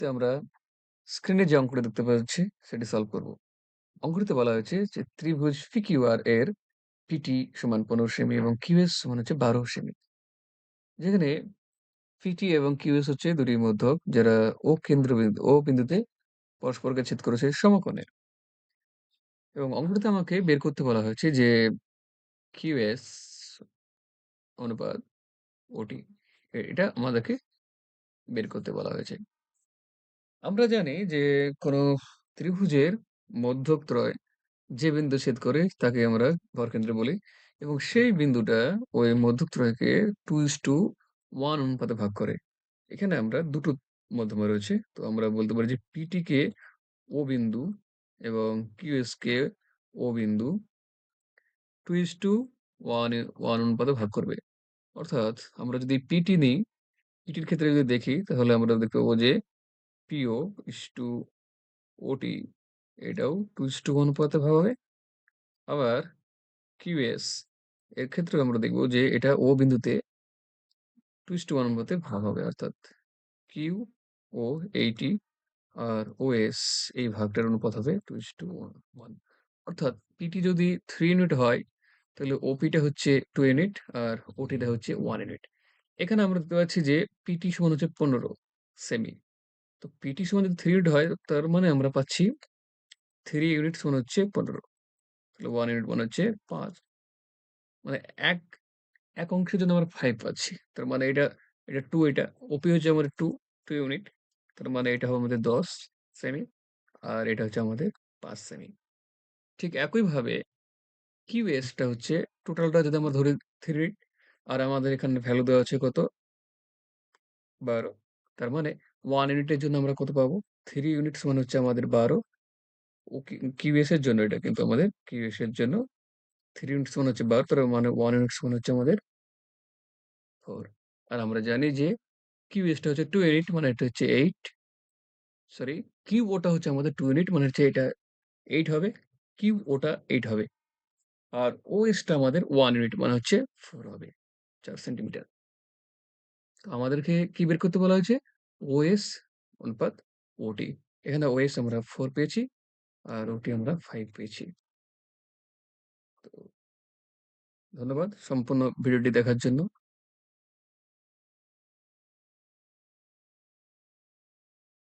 তে আমরা স্ক্রিনে যে অঙ্কটা দেখতে পাচ্ছি সেটি সলভ করব। অঙ্কটিতে বলা হয়েছে যে ত্রিভুজ PQR এর PT সমান ১৫ সেমি এবং QS সমান হচ্ছে ১২ সেমি। যেখানে PT এবং QS হচ্ছে দুটি মধ্যক যারা ও বিন্দুতে পরস্পরকে ছেদ করেছে সমকোণে। এবং অঙ্কটিতে আমাকে বের করতে বলা হয়েছে যে QS অনুপাত OT এটা আমাদেরকে বের করতে বলা হয়েছে। আমরা জানি যে কোন ত্রিভুজের মধ্যকত্রয় যে বিন্দু ছেদ করে তাকে আমরা ভরকেন্দ্র বলি এবং সেই বিন্দুটা ওই মধ্যকত্রয়কে 2:1 অনুপাতে ভাগ করে। এখানে আমরা দুটো মধ্যমা রয়েছে। তো আমরা বলতে পারি যে পিটি কে ও বিন্দু এবং কিউএস কে ও বিন্দু 2:1 অনুপাতে ভাগ করবে। অর্থাৎ আমরা যদি পিটি নিই, পিটির ক্ষেত্রে যদি দেখি তাহলে আমরা দেখতে পাবো যে পিও ইস টু ওটি এটাও 2:1 অনুপাতে ভাগ হবে। আবার কিউএস এর ক্ষেত্রেও আমরা দেখব যে এটা ও বিন্দুতে 2:1 অনুপাতে ভাগ হবে। অর্থাৎ কিউ ও 80 আর ওএস এই ভাগটার অনুপাত হবে 2:1। অর্থাৎ পিটি যদি 3 ইউনিট হয় তাহলে ওপিটা হচ্ছে 2 ইউনিট আর ওটিটা হচ্ছে 1 ইউনিট। এখানে আমরা দেখতে পাচ্ছি যে পিটি সমান হচ্ছে 15 সেমি। তো পিটি সমান যদি 3 ইউনিট হয় তার মানে আমরা পাচ্ছি 3 ইউনিট সমান হচ্ছে 15। তাহলে 1 ইউনিট মানে হচ্ছে 5। মানে এক এক অংশের জন্য আমরা 5 পাচ্ছি। তার মানে এটা 2 এটা। ওপি হচ্ছে আমাদের 2 ইউনিট। তার মানে এটা হবে আমাদের 10 সেমি। আর এটা হচ্ছে আমাদের 5 সেমি। ঠিক একইভাবে কিউএস টা হচ্ছে টোটালটা যদি আমরা ধরি 3 আর আমাদের এখানে ভ্যালু দেওয়া আছে কত? 12। তার মানে 1 ইউনিটের জন্য আমরা কত পাবো? 3 ইউনিট সমান হচ্ছে আমাদের 12। ও কিউএস এর জন্য এটা কিন্তু আমাদের কিউএস এর জন্য 3 ইউনিট সমান হচ্ছে 12 তার মানে 1 ইউনিট সমান হচ্ছে আমাদের 4। আর আমরা জানি যে কিউএস টা হচ্ছে 2 ইউনিট মানে এটা হচ্ছে 8 সরি কিউ ওটা হচ্ছে আমাদের 2 ইউনিট মানে হচ্ছে এটা 8 হবে। কিউ ওটা 8 হবে। আর ওএস টা আমাদের 1 ইউনিট মানে হচ্ছে 4 হবে। 4 সেন্টিমিটার। তো আমাদেরকে কি বের করতে বলা হয়েছে? ওএস অনুপাত ওটি। এখানে ওএস আমরা 4 পেয়েছি আর ওটি আমরা 5 পেয়েছি। তো ধন্যবাদ সম্পূর্ণ ভিডিওটি দেখার জন্য।